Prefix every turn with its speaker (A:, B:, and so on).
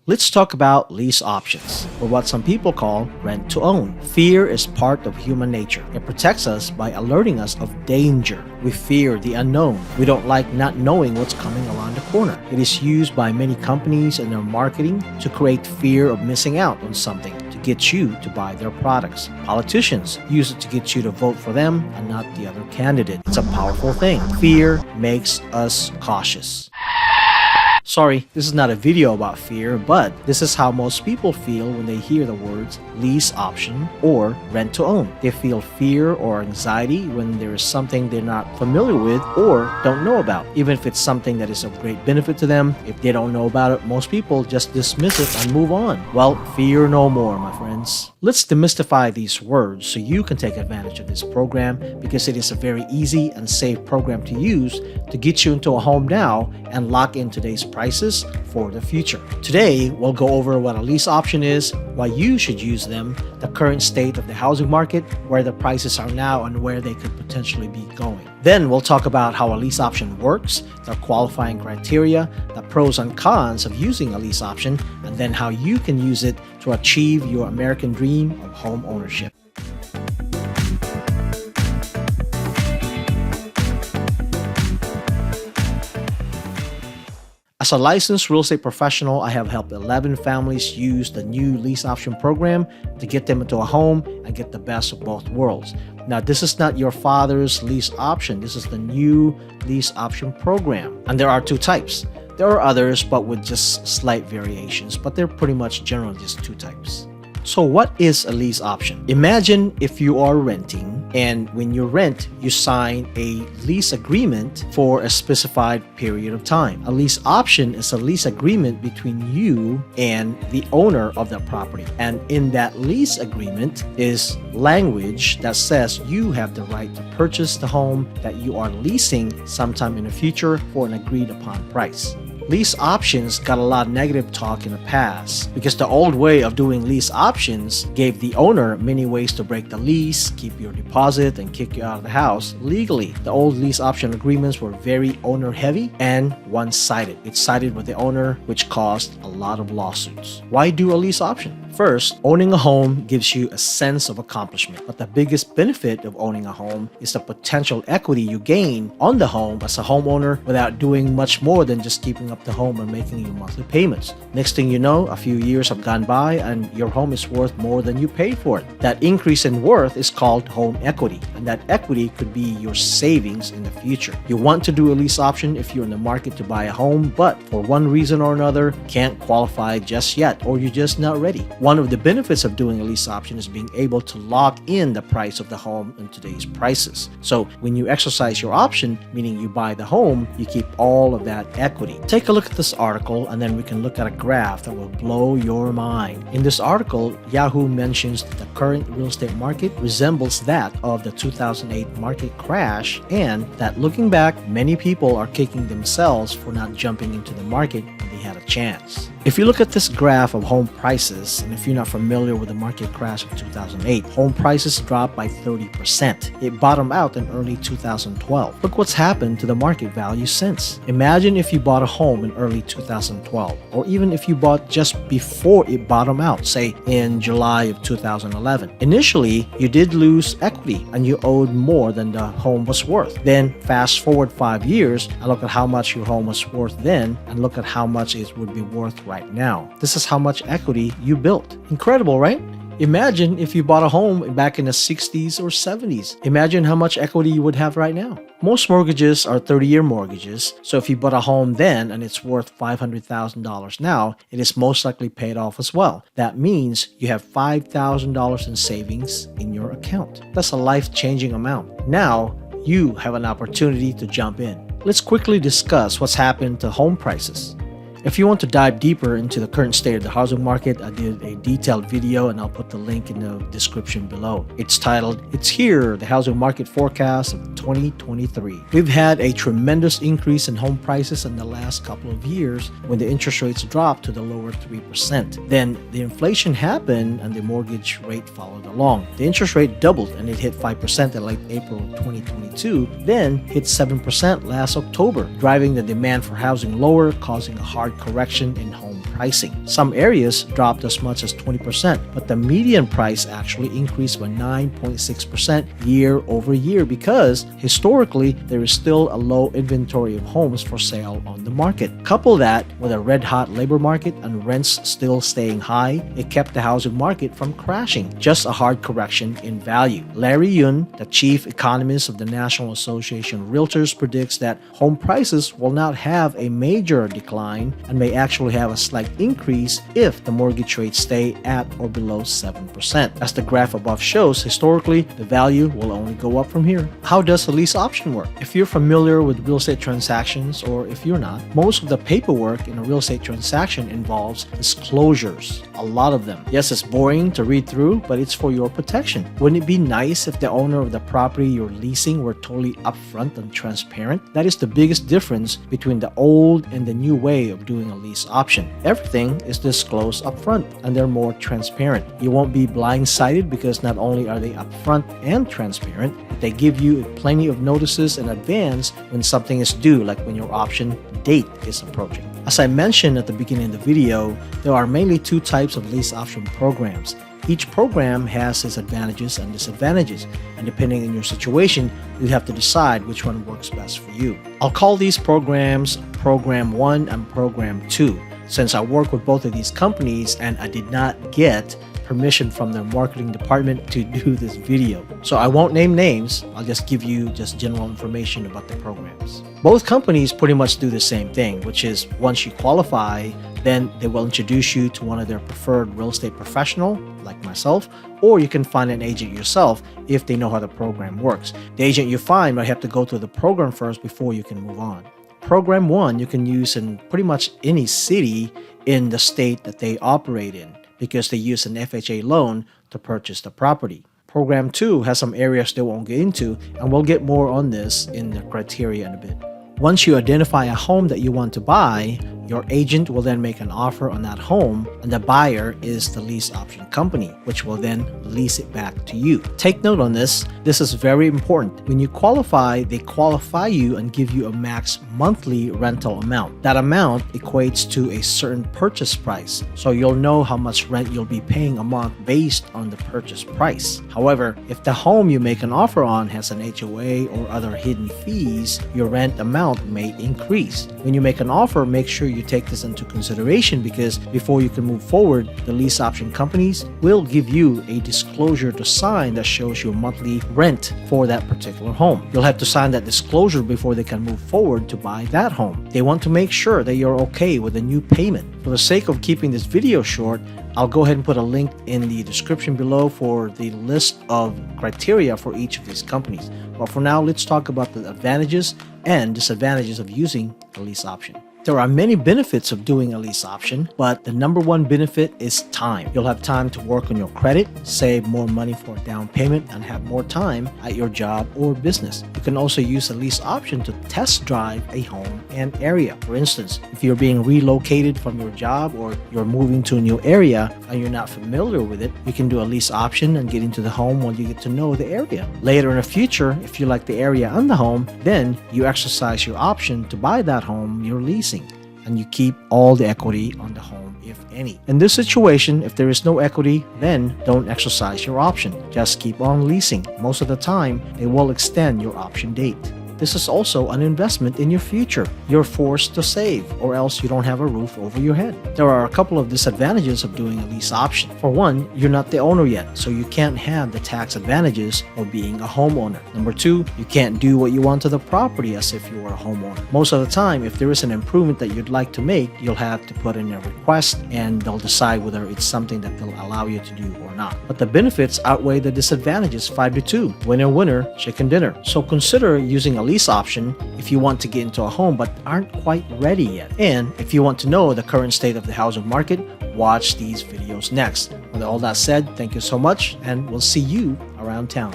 A: Let's talk about lease options, or what some people call rent to own. Fear is part of human nature. It protects us by alerting us of danger. We fear the unknown. We don't like not knowing what's coming around the corner. It is used by many companies in their marketing to create fear of missing out on something, to get you to buy their products. Politicians use it to get you to vote for them and not the other candidate. It's a powerful thing. Fear makes us cautious. Sorry, this is not a video about fear, but this is how most people feel when they hear the words lease option or rent to own. They feel fear or anxiety when there is something they're not familiar with or don't know about. Even if it's something that is of great benefit to them, if they don't know about it, most people just dismiss it and move on. Well, fear no more, my friends. Let's demystify these words so you can take advantage of this program, because it is a very easy and safe program to use to get you into a home now and lock in today's prices for the future. Today, we'll go over what a lease option is, why you should use them, the current state of the housing market, where the prices are now and where they could potentially be going. Then we'll talk about how a lease option works, their qualifying criteria, the pros and cons of using a lease option, and then how you can use it to achieve your American dream of home ownership. As a licensed real estate professional, I have helped 11 families use the new lease option program to get them into a home and get the best of both worlds. Now, this is not your father's lease option. This is the new lease option program. And there are two types. There are others, but with just slight variations, but they're pretty much generally just two types. So what is a lease option? Imagine if you are renting, and when you rent, you sign a lease agreement for a specified period of time. A lease option is a lease agreement between you and the owner of the property. And in that lease agreement is language that says you have the right to purchase the home that you are leasing sometime in the future for an agreed upon price. Lease options got a lot of negative talk in the past because the old way of doing lease options gave the owner many ways to break the lease, keep your deposit, and kick you out of the house legally. The old lease option agreements were very owner heavy and one-sided. It sided with the owner, which caused a lot of lawsuits. Why do a lease option? First, owning a home gives you a sense of accomplishment, but the biggest benefit of owning a home is the potential equity you gain on the home as a homeowner without doing much more than just keeping up the home and making your monthly payments. Next thing you know, a few years have gone by and your home is worth more than you paid for it. That increase in worth is called home equity, and that equity could be your savings in the future. You want to do a lease option if you're in the market to buy a home, but for one reason or another can't qualify just yet, or you're just not ready. One of the benefits of doing a lease option is being able to lock in the price of the home in today's prices. So when you exercise your option, meaning you buy the home, you keep all of that equity. Take a look at this article and then we can look at a graph that will blow your mind. In this article, Yahoo mentions that the current real estate market resembles that of the 2008 market crash, and that looking back, many people are kicking themselves for not jumping into the market when they had a chance. If you look at this graph of home prices, and if you're not familiar with the market crash of 2008, home prices dropped by 30%. It bottomed out in early 2012. Look what's happened to the market value since. Imagine if you bought a home in early 2012, or even if you bought just before it bottomed out, say in July of 2011. Initially, you did lose equity and you owed more than the home was worth. Then fast forward 5 years and look at how much your home was worth then, and look at how much it would be worth right now. This is how much equity you built. Incredible, right? Imagine if you bought a home back in the 60s or 70s. Imagine how much equity you would have right now. Most mortgages are 30-year mortgages, so if you bought a home then and it's worth $500,000 now, it is most likely paid off as well. That means you have $5,000 in savings in your account. That's a life-changing amount. Now, you have an opportunity to jump in. Let's quickly discuss what's happened to home prices. If you want to dive deeper into the current state of the housing market, I did a detailed video and I'll put the link in the description below. It's titled, "It's Here, the Housing Market Forecast of 2023. We've had a tremendous increase in home prices in the last couple of years when the interest rates dropped to the lower 3%. Then the inflation happened and the mortgage rate followed along. The interest rate doubled and it hit 5% in late April 2022, then hit 7% last October, driving the demand for housing lower, causing a hard hard correction in home pricing. Some areas dropped as much as 20%, but the median price actually increased by 9.6% year over year because historically there is still a low inventory of homes for sale on the market. Couple that with a red-hot labor market and rents still staying high, it kept the housing market from crashing. Just a hard correction in value. Larry Yun, the chief economist of the National Association of Realtors, predicts that home prices will not have a major decline and may actually have a slight increase if the mortgage rates stay at or below 7%. As the graph above shows, historically, the value will only go up from here. How does a lease option work? If you're familiar with real estate transactions, or if you're not, most of the paperwork in a real estate transaction involves disclosures. A lot of them. Yes, it's boring to read through, but it's for your protection. Wouldn't it be nice if the owner of the property you're leasing were totally upfront and transparent? That is the biggest difference between the old and the new way of doing a lease option. Everything is disclosed upfront and they're more transparent. You won't be blindsided because not only are they upfront and transparent, but they give you plenty of notices in advance when something is due, like when your option date is approaching. As I mentioned at the beginning of the video, there are mainly two types of lease option programs. Each program has its advantages and disadvantages, and depending on your situation, you have to decide which one works best for you. I'll call these programs Program 1 and Program 2, since I work with both of these companies and I did not get permission from their marketing department to do this video. So I won't name names, I'll just give you just general information about the programs. Both companies pretty much do the same thing, which is once you qualify, then they will introduce you to one of their preferred real estate professional, like myself, or you can find an agent yourself if they know how the program works. The agent you find might have to go through the program first before you can move on. Program 1 you can use in pretty much any city in the state that they operate in, because they use an FHA loan to purchase the property. Program 2 has some areas they won't get into, and we'll get more on this in the criteria in a bit. Once you identify a home that you want to buy, your agent will then make an offer on that home, and the buyer is the lease option company, which will then lease it back to you. Take note on this. This is very important. When you qualify, they qualify you and give you a max monthly rental amount. That amount equates to a certain purchase price, so you'll know how much rent you'll be paying a month based on the purchase price. However, if the home you make an offer on has an HOA or other hidden fees, your rent amount may increase. When you make an offer, make sure you take this into consideration, because before you can move forward, the lease option companies will give you a disclosure to sign that shows your monthly rent for that particular home. You'll have to sign that disclosure before they can move forward to buy that home. They want to make sure that you're okay with a new payment. For the sake of keeping this video short, I'll go ahead and put a link in the description below for the list of criteria for each of these companies. But for now, let's talk about the advantages and disadvantages of using a lease option. There are many benefits of doing a lease option, but the number one benefit is time. You'll have time to work on your credit, save more money for a down payment, and have more time at your job or business. You can also use a lease option to test drive a home and area. For instance, if you're being relocated from your job or you're moving to a new area and you're not familiar with it, you can do a lease option and get into the home while you get to know the area. Later in the future, if you like the area and the home, then you exercise your option to buy that home you're leasing, and you keep all the equity on the home, if any. In this situation, if there is no equity, then don't exercise your option. Just keep on leasing. Most of the time, they will extend your option date. This is also an investment in your future. You're forced to save, or else you don't have a roof over your head. There are a couple of disadvantages of doing a lease option. For one, you're not the owner yet, so you can't have the tax advantages of being a homeowner. Number two, you can't do what you want to the property as if you were a homeowner. Most of the time, if there is an improvement that you'd like to make, you'll have to put in a request, and they'll decide whether it's something that they'll allow you to do or not. But the benefits outweigh the disadvantages 5-2. Winner, winner, chicken dinner. So consider using a lease option if you want to get into a home but aren't quite ready yet. And if you want to know the current state of the housing market, watch these videos next. With all that said, thank you so much, and we'll see you around town.